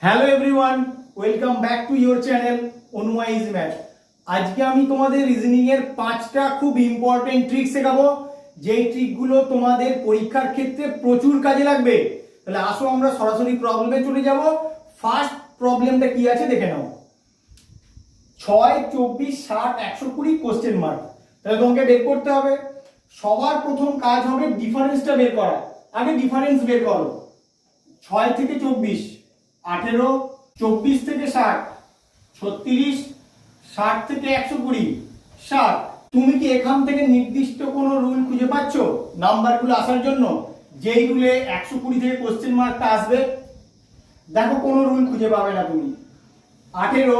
Hello everyone, welcome back to your channel অনুয়াইজ math. আজকে আমি তোমাদের রিজনিং এর 5টা খুব ইম্পর্টেন্ট ট্রিক শেখাবো, যেই ট্রিকগুলো তোমাদের পরীক্ষার ক্ষেত্রে প্রচুর কাজে লাগবে। তাহলে আসো আমরা সরাসরি প্রবলেমে চলে যাব। ফার্স্ট প্রবলেমটা কি আছে দেখে নাও। 6, 24, 60, 120 কোশ্চেন মার্ক। তাহলে তোমাকে বের করতে হবে। সবার প্রথম কাজ হবে ডিফারেন্সটা বের করা। আগে ডিফারেন্স বের করো। 6 থেকে 24, 18, 24 থেকে 60, 36, 60 থেকে 120, 60। তুমি কি এখান থেকে নির্দিষ্ট কোনো রুল খুঁজে পাচ্ছ নাম্বারগুলো আসার জন্য, যেই রুলে 120 থেকে কোশ্চেন মার্কটা আসবে? দেখো, কোনো রুল খুঁজে পাবে না তুমি। 18,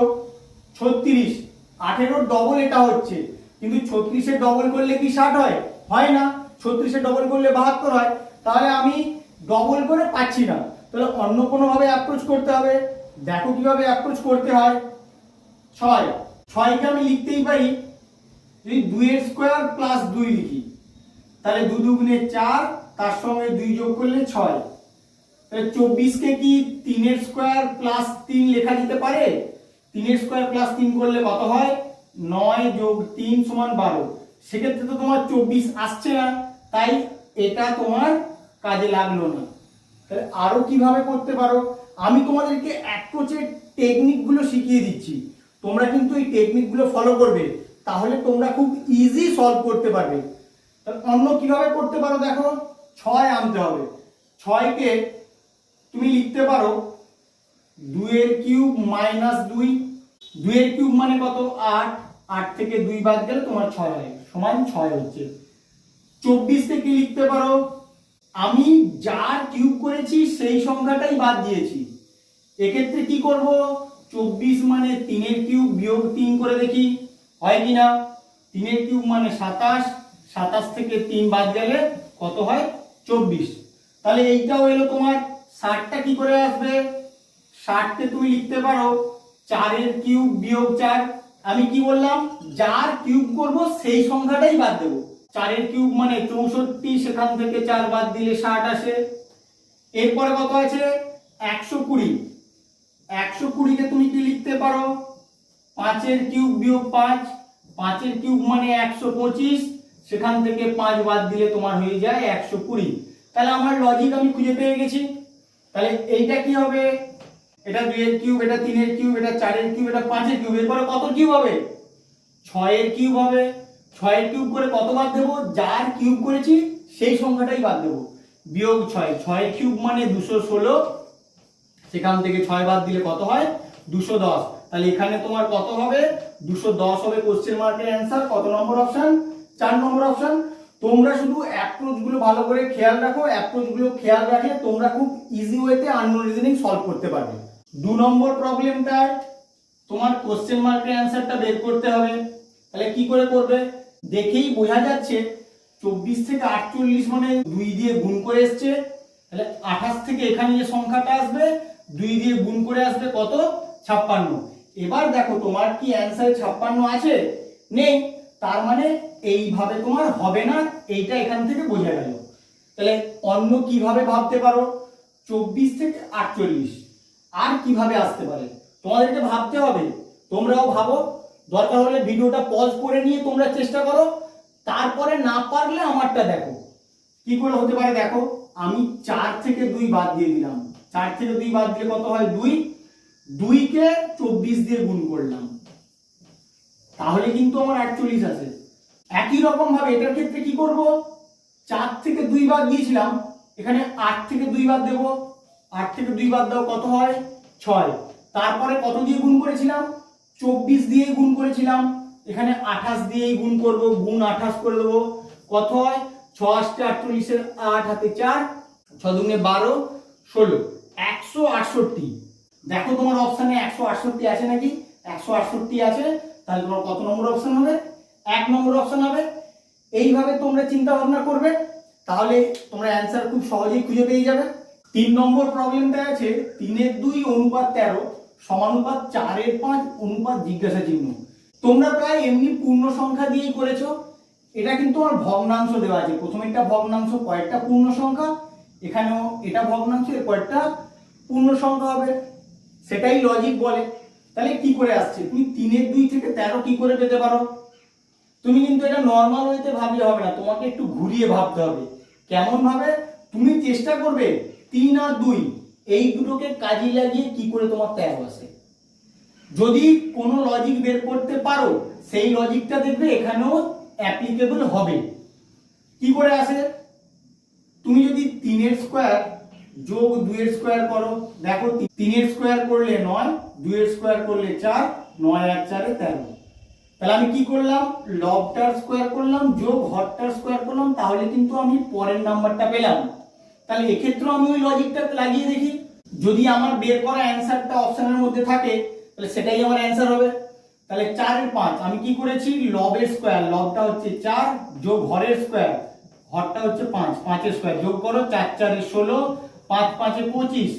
36, 18 ডবল এটা হচ্ছে, কিন্তু 36 এর ডবল করলে কি 60 হয়? হয় না। 36 এর ডবল করলে 72 হয়। তাহলে আমি ডবল করে পাচ্ছি না, তাহলে অন্য কোনো ভাবে অ্যাপ্রোচ করতে হবে। দেখো কিভাবে অ্যাপ্রোচ করতে হয়। 6 কে আমি লিখতেই পারি, যদি 2 এর স্কয়ার প্লাস 2 লিখি, তাহলে 2 দুগুণে 4, তার সঙ্গে 2 যোগ করলে 6। তাহলে 24 কে কি 3 এর স্কয়ার প্লাস 3 লেখা যেতে পারে? 3 এর স্কয়ার প্লাস 3 করলে কত হয়? 9 যোগ 3 সমান 12। সেক্ষেত্রে তো তোমার 24 আসছে না, তাই এটা তোমার কাজে লাগলো না। তাহলে আরো কিভাবে করতে পারো, আমি তোমাদেরকে অ্যাপ্রোচের টেকনিকগুলো শিখিয়ে দিচ্ছি। তোমরা কিন্তু এই টেকনিকগুলো ফলো করবে, তাহলে তোমরা খুব ইজি সলভ করতে পারবে। তাহলে অন্য কিভাবে করতে পারো দেখো। 6 আনতে হবে। 6 কে তুমি লিখতে পারো 2 এর কিউব মাইনাস 2। 2 এর কিউব মানে কত? 8। 8 থেকে 2 বাদ গেলে তোমার 6 হয়, সমান 6 হচ্ছে। 24 থেকে লিখতে পারো, আমি যার কিউব করেছি সেই সংখ্যাটাই বাদ দিয়েছি। এক্ষেত্রে কি করব? 24 মানে 3 এর কিউব বিয়োগ 3 করে দেখি হয় কিনা। 3 এর কিউব মানে 27। 27 থেকে 3 বাদ গেলে কত হয়? 24। তাহলে এইটাও এলো তোমার। 60টা কি করে আসবে? 60 কে তুমি লিখতে পারো 4 এর কিউব বিয়োগ 4। আমি কি বললাম? যার কিউব করব সেই সংখ্যাটাই বাদ দেব। 4 এর কিউব মানে 64, সেখান থেকে 4 বাদ দিলে 60 আসে। এরপরে কত আছে? 120। 120 কে তুমি কি লিখতে পারো? 5 এর কিউব বিয়োগ 5। 5 এর কিউব মানে 125, সেখান থেকে 5 বাদ দিলে তোমার হয়ে যায় 120। তাহলে আমার লজিক আমি খুঁজে পেয়ে গেছি। তাহলে এইটা কি হবে? এটা 2 এর কিউব, এটা 3 এর কিউব, এটা 4 এর কিউব, এটা 5 এর কিউব। এরপরে কত কিউব হবে? 6 এর কিউব হবে। 6 এর কিউব করে কত বাদ দেব? যার কিউব করেছি সেই সংখ্যাটাই বাদ দেব, বিয়োগ 6। 6 এর কিউব মানে 216, সেখান থেকে 6 বাদ দিলে কত হয়? 210। তাহলে এখানে তোমার কত হবে? 210 হবে কোশ্চেন মার্কের অ্যান্সার। কত নম্বর অপশন? 4 নম্বর অপশন। তোমরা শুধু অ্যাপ্রোচ গুলো ভালো করে খেয়াল রাখো। অ্যাপ্রোচ গুলো খেয়াল রাখলে তোমরা খুব ইজি ওয়েতে আননোন রিজনিং সলভ করতে পারবে। 2 নম্বর প্রবলেমটায় তোমার কোশ্চেন মার্কের অ্যান্সারটা বের করতে হবে। তাহলে কি করে করবে? দেখেই বোঝা যাচ্ছে 24 থেকে 48 মানে 2 দিয়ে গুণ করে এসছে। তাহলে 28 থেকে এখানে যে সংখ্যাটা আসবে 2 দিয়ে গুণ করে আসবে কত? 56। এবার দেখো তোমার কি অ্যান্সারে 56 আছে? নেই। তার মানে এইভাবে তোমার হবে না, এইটা এখান থেকে বোঝা গেল। তাহলে অন্য কিভাবে ভাবতে পারো? 24 থেকে 48 আর কিভাবে আসতে পারে তোমাদেরকে ভাবতে হবে। তোমরাও ভাবো, দরকার হলে ভিডিওটা পজ করে নিয়ে তোমরা চেষ্টা করো, তারপরে না পারলে আমারটা দেখো কি করে হতে পারে। দেখো, আমি 4 থেকে 2 বাদ দিয়ে দিলাম। 4 থেকে 2 বাদ দিলে কত হয়? 2। 2 কে 24 দিয়ে গুণ করলাম, তাহলে কিন্তু আমার 48 আসে। একই রকম ভাবে এটার ক্ষেত্রে কি করব? 4 থেকে 2 বাদ দিয়েছিলাম, এখানে 8 থেকে 2 বাদ দেব। 8 থেকে 2 বাদ দাও, কত হয়? 6। তারপরে কত দিয়ে গুণ করেছিলাম? 24 দিয়ে গুণ করেছিলাম। এখানে 28 দিয়েই গুণ করব, গুণ 28 করে দেব। কত হয়? 6 8 48 এর 8 হাতে 4, 6 দুগুণে 12, 16, 168। দেখো তোমার অপশনে 168 আছে নাকি? 168 আছে। তাহলে তোমার কত নম্বর অপশন হবে? 1 নম্বর অপশন হবে। এইভাবে তোমরা চিন্তা ভাবনা করবে, তাহলে তোমরা অ্যান্সার খুব সহজেই খুঁজে পেয়ে যাবে। 3 নম্বর প্রবলেমটা আছে 3 এর 2 অনুপাত 13 সমানুপাত 4 এর 5 অনুপাত জিজ্ঞাসা চিহ্ন। তোমরা প্রায় এমনি পূর্ণ সংখ্যা দিয়েই করেছো। এটা কিন্তু আমার ভগ্নাংশ দেওয়া আছে। প্রথমে একটা ভগ্নাংশ, কয়েকটা পূর্ণ সংখ্যা, এখানেও এটা ভগ্নাংশ, এর কয়েকটা পূর্ণ সংখ্যা হবে। সেটাই লজিক বলে। তাহলে কি করে আসছে, তুমি 3-2 থেকে 13 কি করে পেতে পারো? তুমি কিন্তু এটা নর্মাল ওয়েতে ভাবলে হবে না, তোমাকে একটু ঘুরিয়ে ভাবতে হবে। কেমন ভাবে? তুমি চেষ্টা করবে 3 আর 2 এই দুটোকে কাজে লাগিয়ে কি করে তোমার 13 আসে। যদি কোনো লজিক বের করতে পারো সেই লজিকটা দেখবে এখানেও অ্যাপ্লিকেবল হবে। কি করে আসে? তুমি যদি 3 এর স্কয়ার যোগ 2 এর স্কয়ার করো, দেখো 3 এর স্কয়ার করলে 9, 2 এর স্কয়ার করলে 4, 9 আর 4 এ 13। তাহলে আমি কি করলাম, লবটার স্কয়ার করলাম যোগ হরটার স্কয়ার করলাম, তাহলে কিন্তু আমি পরের নাম্বারটা পেলাম। তাহলে এক্ষেত্রে আমি ওই লজিকটা লাগিয়ে দেখি, যদি আমার বের করা অ্যানসারটা অপশনের মধ্যে থাকে তাহলে সেটাই আমার অ্যানসার হবে। তাহলে 4 এর 5 আমি কি করেছি, লবের স্কয়ার, লবটা হচ্ছে 4 যোগ হরের স্কয়ার, হরটা হচ্ছে 5, 5 এর স্কয়ার যোগ করো, 4 4 এ 16, 5 5 এ 25,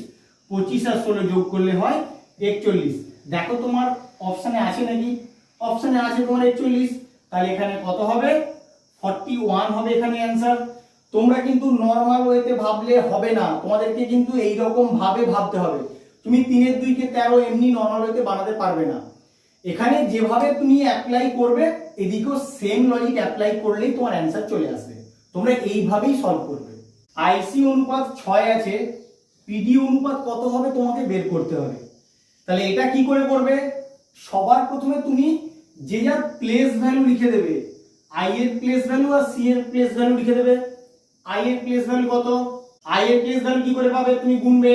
25 আর 16 যোগ করলে হয় 41। দেখো তোমার অপশনে আছে নাকি? অপশনে আছে তোমার 41। তাহলে এখানে কত হবে, 41 হবে এখানে অ্যানসার। তোমরা কিন্তু নরমাল ওয়েতে ভাবলে হবে না, তোমাদেরকে কিন্তু এই রকম ভাবে ভাবতে হবে। তুমি 3 এর 2 কে 13 এমনি নরমাল ওয়েতে বানাতে পারবে না। এখানে যেভাবে তুমি অ্যাপ্লাই করবে এদিকেও সেম লজিক অ্যাপ্লাই করলেই তোমার অ্যানসার চলে আসবে। তোমরা এইভাবেই সলভ করবে। আইসি অনুপাত 6 আছে, পিডি অনুপাত কত হবে তোমাকে বের করতে হবে। তাহলে এটা কি করে করবে, সবার প্রথমে তুমি যে যার প্লেস ভ্যালু লিখে দেবে। আই এর প্লেস ভ্যালু আর সি এর প্লেস ভ্যালু লিখে দেবে। আই এর প্লেস ভ্যালু কত, আই এর প্লেস ভ্যালু কি করে পাবে, তুমি গুনবে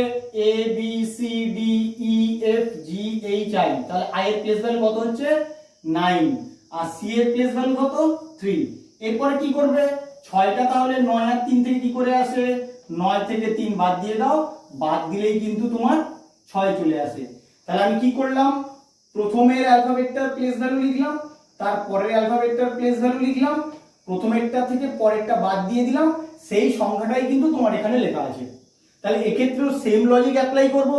A B C D E F G H I, তাহলে আই এর প্লেস ভ্যালু কত হচ্ছে 9, আর সি এর প্লেস ভ্যালু কত 3। এরপরে কি করবে, 6টা তাহলে 9 আর 3 থেকে কি করে আসে, 9 থেকে 3 বাদ দিয়ে দাও, বাদ দিলেই কিন্তু তোমার 6 চলে আসে। তাহলে আমি কি করলাম, প্রথমের অ্যালফাবেটটার প্লেস ভ্যালু লিখলাম, তারপরের অ্যালফাবেটটার প্লেস ভ্যালু লিখলাম, প্রথমেরটা থেকে পরেরটা বাদ দিয়ে দিলাম, সেই সংখ্যাটাই কিন্তু তোমার এখানে লেখা আছে। তাহলে এক্ষেত্রেও সেম লজিক অ্যাপ্লাই করব।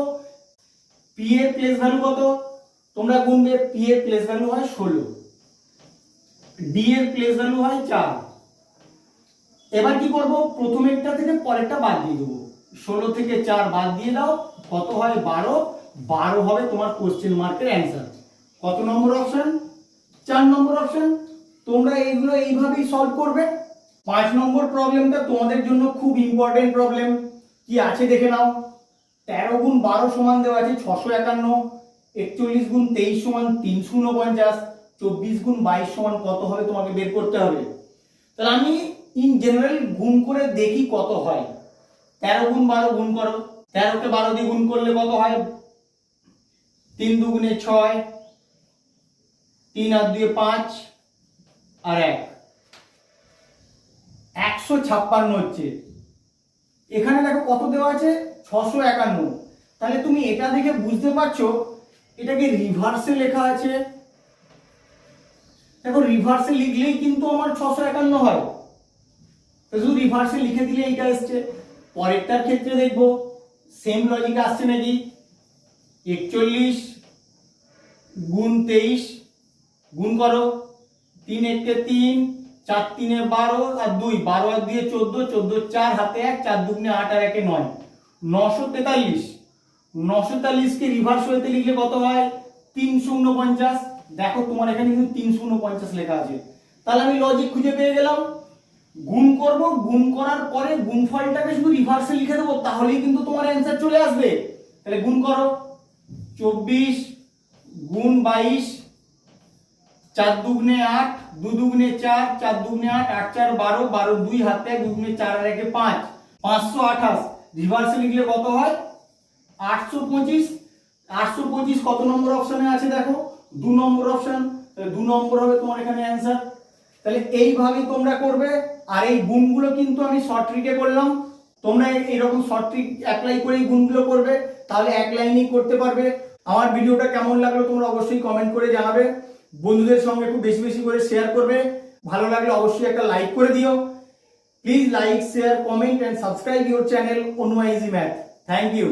পি এর প্লেস ভ্যালু কত, তোমরা গুনবে, পি এর প্লেস ভ্যালু হয় 16, ডি এর প্লেস ভ্যালু হয় 4। এবার কি করব, প্রথমেরটা থেকে পরেরটা বাদ দিয়ে দেবো, 16 থেকে 4 বাদ দিয়ে দাও, কত হয় 12, 12 হবে তোমার কোশ্চেন মার্কের অ্যান্সার। কত নম্বর অপশন, 4 নম্বর অপশন। তোমরা এইগুলো এইভাবেই সলভ করবে। 5 নম্বর প্রবলেমটা তোমাদের জন্য খুব ইম্পর্টেন্ট প্রবলেম। কি আছে দেখে নাও, 13 গুণ 12 সমান দেওয়া আছে 651, 41 গুণ 23 সমান 349, 24 গুণ 22 সমান কত হবে তোমাকে বের করতে হবে। তাহলে আমি ইন জেনারেল গুণ করে দেখি কত হয়। 13 গুণ 12 গুণ করো, 13 কে 12 দিয়ে গুণ করলে কত হয়, 3 দুগুণে 6, 3 আর 2 5 আর 1, 156 হচ্ছে। এখানে দেখো কত দেওয়া আছে 651। তাহলে তুমি এটা দেখে বুঝতে পারছো এটাকে রিভার্সে লেখা আছে। দেখো রিভার্সে লিখলেই কিন্তু আমার 651 হয়, তো শুধু রিভার্সে লিখে দিলে এইটা আসছে। পরেরটার ক্ষেত্রে দেখবো সেম লজিক আসছে নাকি। 41 গুণ 23 গুণ করো, 3 একে 3, 4 3 12 আর 2, 12 আর 2 14, 14 4 হাতে 1, 4 দুগুণে 8 আর 1 9, 943। 943 কে রিভার্স হতে লিখলে কত হয় 349। দেখো তোমার এখানে কিন্তু 349 লেখা আছে। তাহলে আমি লজিক খুঁজে পেয়ে গেলাম। গুণ করব, গুণ করার পরে গুণফলটাকে শুধু রিভার্সে লিখে দেবো, তাহলেই কিন্তু তোমার অ্যানসার চলে আসবে। তাহলে গুণ করো, 24 গুণ 22, 4 দুগুণে 8, 2 দুগুণে 4, 4 দুগুণে 8, 8 4 12, 12 2 হাতে 1, 2 দুগুণে 4 আর 1 5, 528। রিভার্সে লিখলে কত হয় 825। 825 কত নম্বর অপশনে আছে দেখো, 2 নম্বর অপশন। তাহলে 2 নম্বর হবে তোমার এখানে অ্যানসার। তাহলে এইভাবেই তোমরা করবে। আর এই গুণগুলো কিন্তু আমি শর্ট ট্রিকে করলাম, তোমরা এইরকম শর্ট ট্রিক অ্যাপ্লাই করে এই গুণগুলো করবে, তাহলে এক লাইনেই করতে পারবে। আমার ভিডিওটা কেমন লাগলো তোমরা অবশ্যই কমেন্ট করে জানাবে। বন্ধুদের সঙ্গে খুব বেশি বেশি করে শেয়ার করবে। ভালো লাগলে অবশ্যই একটা লাইক করে দিও। Please like, share, comment and subscribe your channel Anu easy math. Thank you.